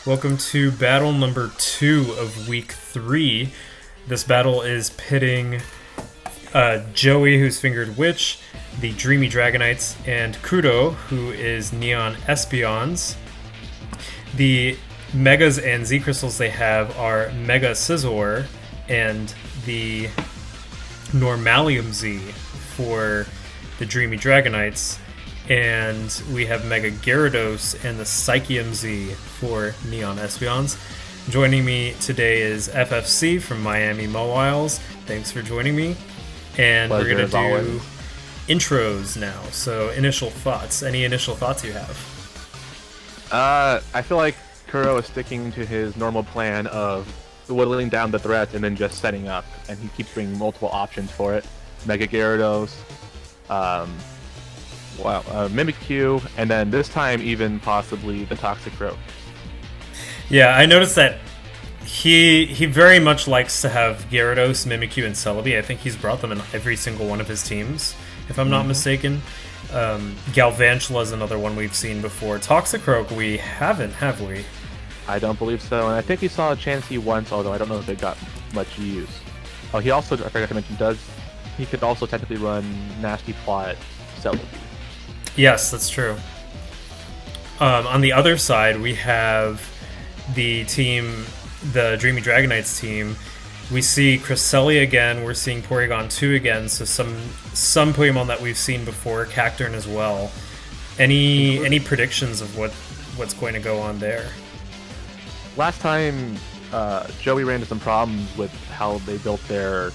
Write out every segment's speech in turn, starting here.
Welcome to battle number 2 of week 3. This battle is pitting Joey, who's Fingered Witch, the Dreamy Dragonites, and Kudo, who is Neon Espeons. The Megas and Z Crystals they have are Mega Scizor and the Normalium Z for the Dreamy Dragonites. And we have Mega Gyarados and the Psychium Z for Neon Espeons. Joining me today is FFC from Miami Mowiles. Thanks for joining me. And Pleasure, we're going to do always. intros now. So initial thoughts. Any initial thoughts you have? I feel like Kuro is sticking to his normal plan of whittling down the threat and then just setting up, and he keeps bringing multiple options for it. Mega Gyarados, Mimikyu, and then this time even possibly the Toxic Rogue. Yeah, I noticed that he very much likes to have Gyarados, Mimikyu, and Celebi. I think he's brought them in every single one of his teams, if I'm not mistaken. Galvantula is another one we've seen before. Toxicroak we haven't, have we? I don't believe so, and I think he saw a Chansey once, although I don't know if it got much use. Oh, he also, I forgot to mention, he could also technically run Nasty Plot Celebi. Yes, that's true. On the other side, we have the team, the Dreamy Dragonites team. We see Cresselia again. We're seeing Porygon 2 again. So some Pokemon that we've seen before, Cacturn as well. Any predictions of what's going to go on there? Last time, Joey ran into some problems with how they built their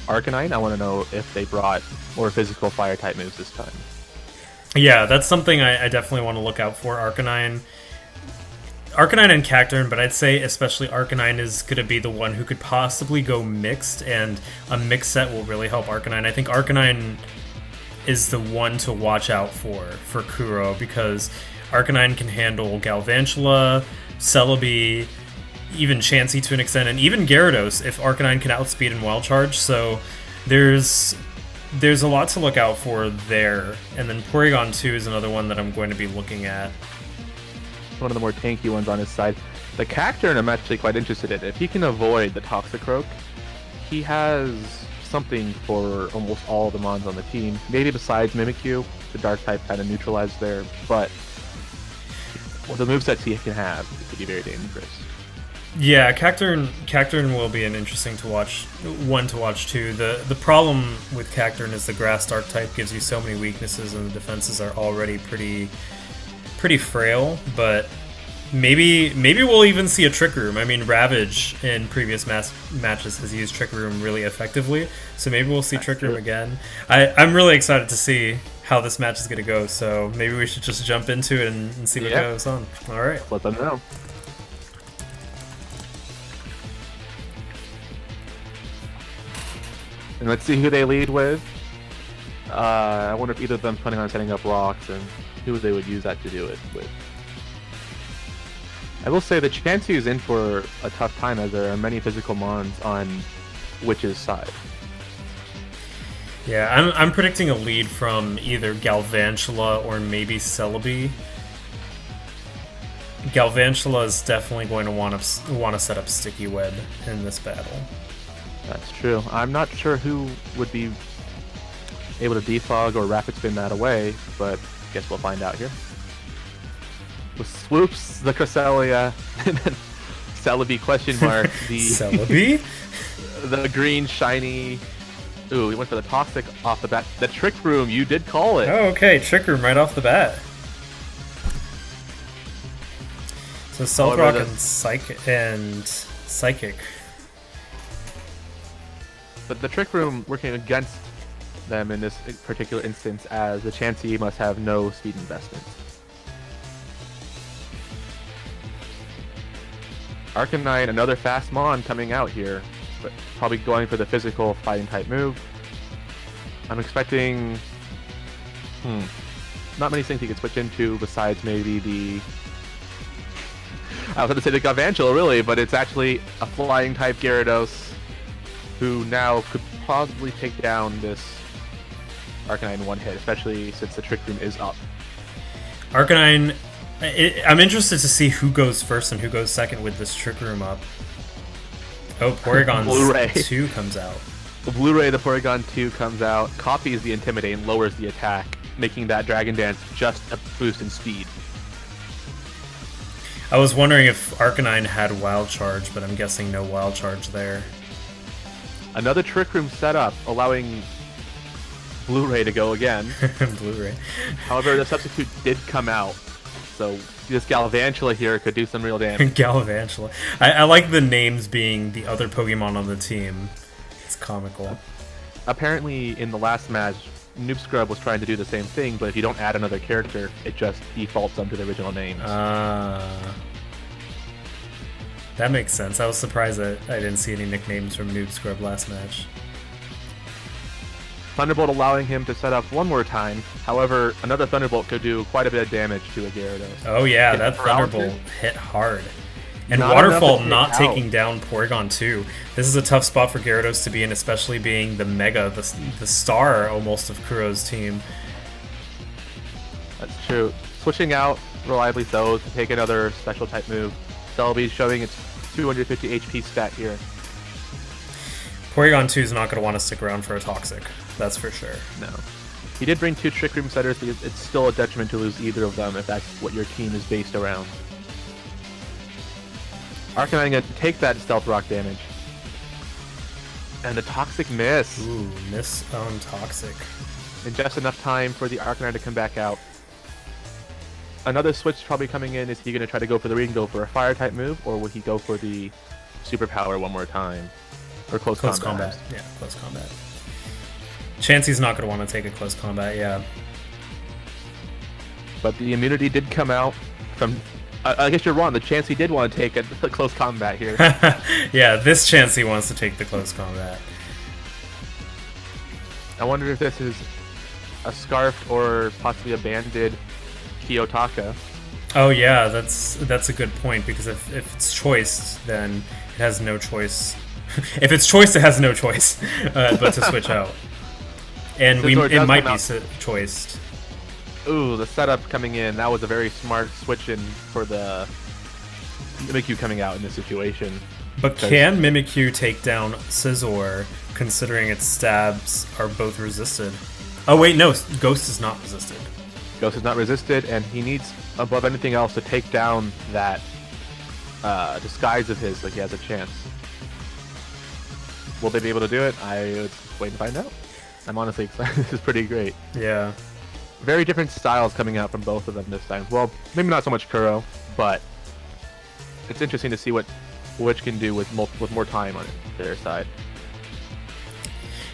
Arcanine. I want to know if they brought more physical Fire-type moves this time. Yeah, that's something I definitely want to look out for. Arcanine and Cacturn, but I'd say especially Arcanine is going to be the one who could possibly go mixed, and a mixed set will really help Arcanine. I think Arcanine is the one to watch out for Kuro, because Arcanine can handle Galvantula, Celebi, even Chansey to an extent, and even Gyarados if Arcanine can outspeed and Wild Charge. So there's a lot to look out for there. And then Porygon 2 is another one that I'm going to be looking at. One of the more tanky ones on his side. The Cacturn I'm actually quite interested in. If he can avoid the Toxicroak, he has something for almost all the mons on the team. Maybe besides Mimikyu, the Dark type kind of neutralized there, but the movesets he can have, it could be very dangerous. Yeah, Cacturn will be an interesting one to watch too. The problem with Cacturn is the Grass Dark type gives you so many weaknesses, and the defenses are already pretty frail. But maybe we'll even see a Trick Room. I mean, Ravage in previous matches has used Trick Room really effectively, so maybe we'll see Trick Room again. I'm really excited to see how this match is going to go. So maybe we should just jump into it and see what goes on. All right, Let them know. And let's see who they lead with. I wonder if either of them planning on setting up rocks and who they would use that to do it with. I will say that Chansey is in for a tough time, as there are many physical mons on Witch's side. Yeah, I'm predicting a lead from either Galvantula or maybe Celebi. Galvantula is definitely going to want to set up Sticky Web in this battle. That's true. I'm not sure who would be able to defog or rapid spin that away, but I guess we'll find out here. With swoops the Cresselia, and then Celebi question mark, the Celebi? the green shiny. Ooh, we went for the Toxic off the bat. The Trick Room, you did call it. Oh, okay, Trick Room right off the bat. So Stealth Rock and Psychic. But the Trick Room working against them in this particular instance, as the Chansey must have no speed investment. Arcanine, another fast mon coming out here, but probably going for the physical fighting type move. I'm expecting not many things he could switch into besides maybe the I was going to say the Galvantula really, but it's actually a flying type Gyarados, who now could possibly take down this Arcanine in one hit, especially since the Trick Room is up. Arcanine I'm interested to see who goes first and who goes second with this Trick Room up. Oh, Porygon's Blu-ray. 2 comes out. The Blu-ray, the Porygon 2 comes out, copies the Intimidate and lowers the attack, making that Dragon Dance just a boost in speed. I was wondering if Arcanine had Wild Charge, but I'm guessing no Wild Charge there. Another Trick Room setup, allowing Blu-ray to go again. Blu-ray. However, the substitute did come out, so this Galvantula here could do some real damage. Galvantula. I like the names being the other Pokemon on the team. It's comical. Apparently, in the last match, Noob Scrub was trying to do the same thing, but if you don't add another character, it just defaults them to the original names. That makes sense. I was surprised that I didn't see any nicknames from Noob Scrub last match. Thunderbolt allowing him to set up one more time. However, another Thunderbolt could do quite a bit of damage to a Gyarados. Oh yeah, Hit that Thunderbolt hit hard. And Not Waterfall enough to not take out. taking down Porygon 2. This is a tough spot for Gyarados to be in, especially being the Mega, the star almost of Kuro's team. That's true. Switching out reliably so to take another special type move. Celebi showing its 250 HP stat here. Porygon 2 is not going to want to stick around for a Toxic. That's for sure. No. He did bring 2 Trick Room setters, but it's still a detriment to lose either of them if that's what your team is based around. Arcanine gonna take that Stealth Rock damage. And a Toxic miss. Ooh, miss on Toxic. In just enough time for the Arcanine to come back out. Another switch probably coming in. Is he going to try to go for the read and go for a fire type move, or will he go for the superpower one more time? Or close combat? Yeah, close combat. Chansey's not going to want to take a close combat, yeah. But the immunity did come out from... I guess you're wrong. The Chansey did want to take a close combat here. Yeah, this Chansey wants to take the close combat. I wonder if this is a scarfed or possibly a banded Kiyotaka. Oh yeah, that's a good point, because if it's choiced, then it has no choice. If it's choiced, it has no choice but to switch out. And it might be choiced. Ooh, the setup coming in. That was a very smart switch in for the Mimikyu coming out in this situation. But can Mimikyu take down Scizor, considering its stabs are both resisted? Oh wait, no, Ghost is not resisted. Ghost is not resisted, and he needs, above anything else, to take down that disguise of his, like he has a chance. Will they be able to do it? I would wait and find out. I'm honestly excited. This is pretty great. Yeah. Very different styles coming out from both of them this time. Well, maybe not so much Kuro, but it's interesting to see what which can do with more time on their side.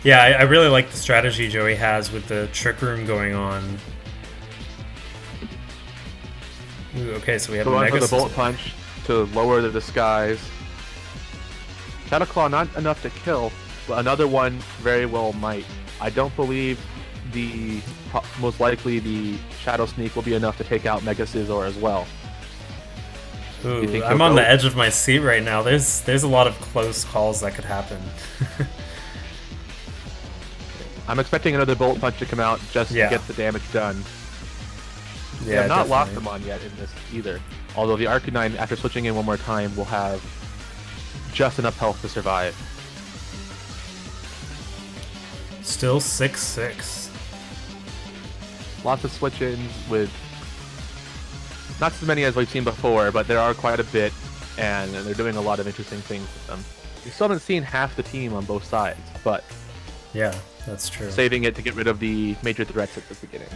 Yeah, I really like the strategy Joey has with the Trick Room going on. Ooh, okay, so we have a Going Mega for the Bullet Scizor. Punch to lower the disguise. Shadow Claw not enough to kill, but another one very well might. I don't believe most likely the Shadow Sneak will be enough to take out Mega Scizor as well. Ooh, I'm on the edge of my seat right now. There's a lot of close calls that could happen. I'm expecting another Bullet Punch to come out just to get the damage done. They have not lost them on yet in this either. Although the Arcanine, after switching in one more time, will have just enough health to survive. Still 6-6. Lots of switch-ins with not as many as we've seen before, but there are quite a bit, and they're doing a lot of interesting things with them. We still haven't seen half the team on both sides, but Yeah, that's true. saving it to get rid of the major threats at the beginning.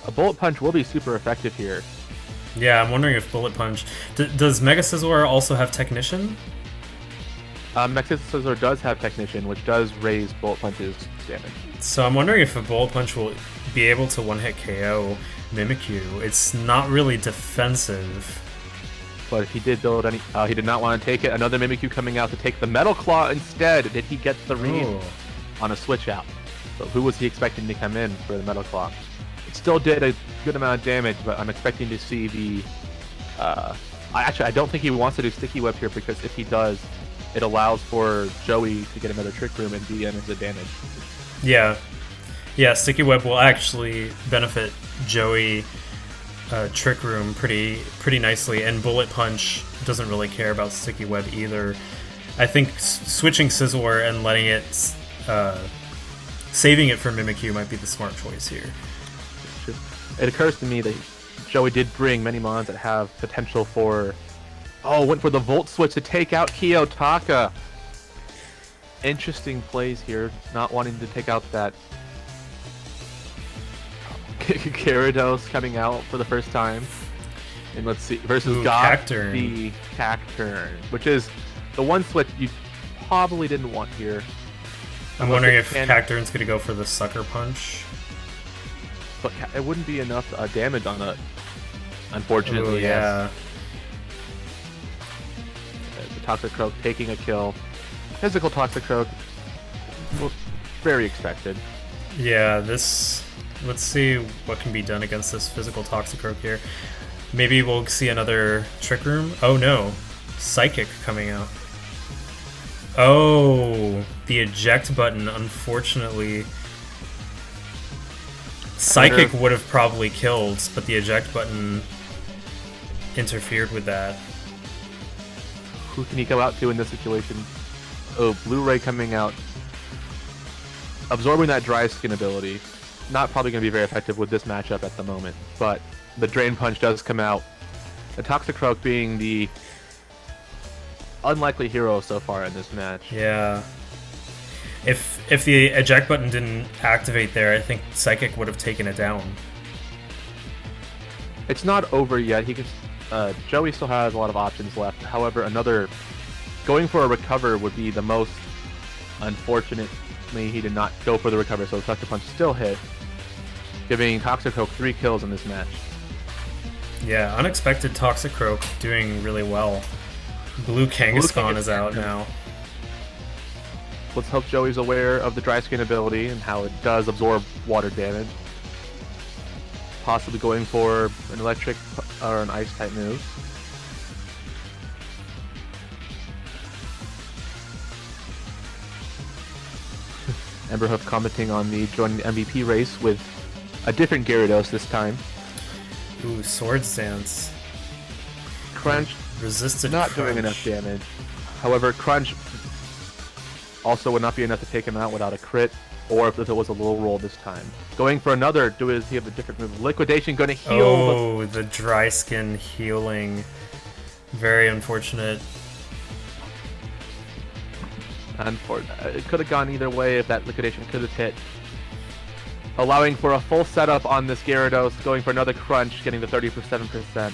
A Bullet Punch will be super effective here. Yeah, I'm wondering if Bullet Punch... does Mega Scizor also have Technician? Mega Scizor does have Technician, which does raise Bullet Punch's damage. So I'm wondering if a Bullet Punch will be able to one-hit KO Mimikyu. It's not really defensive. But if he did build any... he did not want to take it. Another Mimikyu coming out to take the Metal Claw instead. Did he get the read on a switch out? So who was he expecting to come in for the Metal Claw? It still did a good amount of damage, but I'm expecting to see the... I don't think he wants to do Sticky Web here, because if he does, it allows for Joey to get another Trick Room and be in his advantage. Yeah. Yeah, Sticky Web will actually benefit Joey Trick Room pretty nicely, and Bullet Punch doesn't really care about Sticky Web either. I think switching Scizor and letting it, saving it for Mimikyu might be the smart choice here. It occurs to me that Joey did bring many mons that have potential for... Oh, went for the Volt Switch to take out Kiyotaka. Interesting plays here, not wanting to take out that Gyarados coming out for the first time. And let's see, versus Cacturne. the Cacturne, which is the one switch you probably didn't want here. I'm wondering if Cacturne's going to go for the Sucker Punch. But it wouldn't be enough damage on it, unfortunately. Ooh, yeah. The Toxicroak taking a kill. Physical Toxicroak, well, very expected. Yeah, let's see what can be done against this physical Toxicroak here. Maybe we'll see another Trick Room. Oh no, Psychic coming out. Oh, the eject button, unfortunately. Psychic would have probably killed, but the eject button interfered with that. Who can he go out to in this situation? Oh, Blu-ray coming out. Absorbing that dry skin ability. Not probably going to be very effective with this matchup at the moment, but the Drain Punch does come out. The Toxicroak being the unlikely hero so far in this match. Yeah. If the eject button didn't activate there, I think Psychic would have taken it down. It's not over yet. He can. Joey still has a lot of options left. However, going for a recover would be the most. Unfortunately, he did not go for the recover, so the Sucker Punch still hit, giving Toxicroak 3 kills in this match. Yeah, unexpected Toxicroak doing really well. Blue Kangaskhan is out now. Let's hope Joey's aware of the dry skin ability and how it does absorb water damage. Possibly going for an electric or an ice type move. Emberhoof commenting on the joining the MVP race with a different Gyarados this time. Ooh, Swords Dance. Crunch resisted not Crunch. doing enough damage. However, Crunch also would not be enough to take him out without a crit, or if it was a low roll this time. Going for another, does he have a different move? Liquidation going to heal. Oh, the dry skin healing. Very unfortunate. It could have gone either way if that liquidation could have hit. Allowing for a full setup on this Gyarados, going for another Crunch, getting the 37%.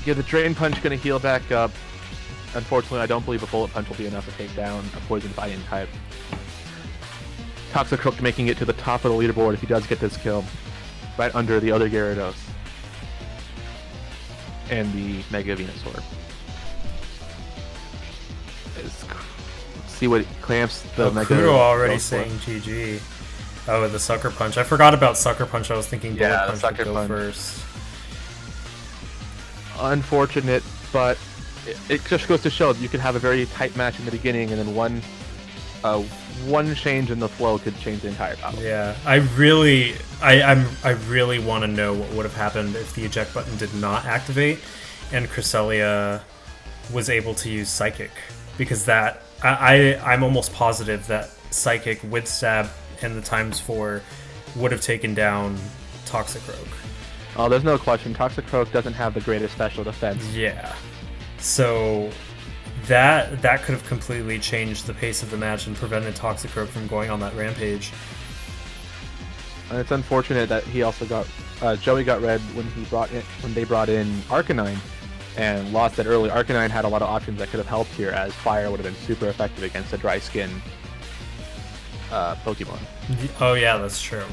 Yeah, the Drain Punch going to heal back up. Unfortunately, I don't believe a Bullet Punch will be enough to take down a Poison Fighting type. Toxicroak making it to the top of the leaderboard if he does get this kill. Right under the other Gyarados. And the Mega Venusaur. Let's see what clamps the Mega Kudo already Venusaur. saying GG. Oh, the Sucker Punch. I forgot about Sucker Punch. I was thinking Bullet Punch would go first. Unfortunate, but it just goes to show that you can have a very tight match in the beginning, and then one change in the flow could change the entire battle. Yeah, I really want to know what would have happened if the eject button did not activate, and Cresselia was able to use Psychic, because that I'm almost positive that Psychic with Stab and the ×4 would have taken down Toxicroak. Oh, there's no question. Toxicroak doesn't have the greatest special defense. Yeah. So that could have completely changed the pace of the match and prevented Toxicroak from going on that rampage. And it's unfortunate that he also got Joey got red when they brought in Arcanine and lost that early. Arcanine had a lot of options that could have helped here, as Fire would have been super effective against a dry skin Pokemon. Oh yeah, that's true.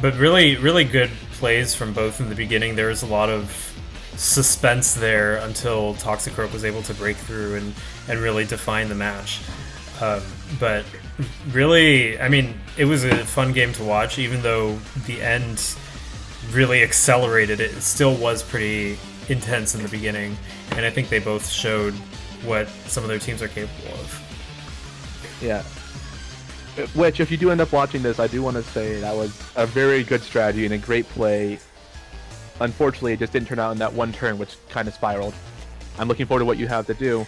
But really, really good plays from both in the beginning. There was a lot of suspense there until Toxicroak was able to break through and really define the match. But really, I mean, it was a fun game to watch, even though the end really accelerated it. It still was pretty intense in the beginning, and I think they both showed what some of their teams are capable of. Yeah. Which, if you do end up watching this, I do want to say that was a very good strategy and a great play. Unfortunately, it just didn't turn out in that one turn, which kind of spiraled. I'm looking forward to what you have to do.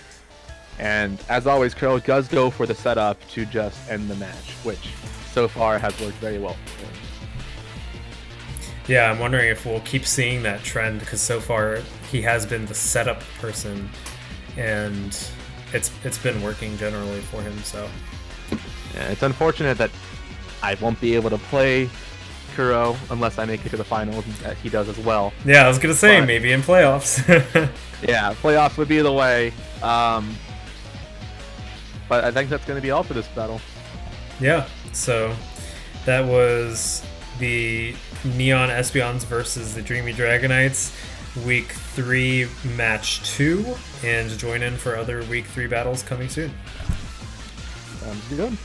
And as always, Crow does go for the setup to just end the match, which so far has worked very well for him. Yeah, I'm wondering if we'll keep seeing that trend, because so far he has been the setup person, and it's been working generally for him. So yeah, it's unfortunate that I won't be able to play Kuro unless I make it to the finals, as he does as well. Yeah, I was gonna say maybe in playoffs. Yeah, playoffs would be the way. But I think that's going to be all for this battle. Yeah, so that was the Neon Espeons versus the Dreamy Dragonites, Week 3, Match 2, and join in for other Week 3 battles coming soon. Sounds good.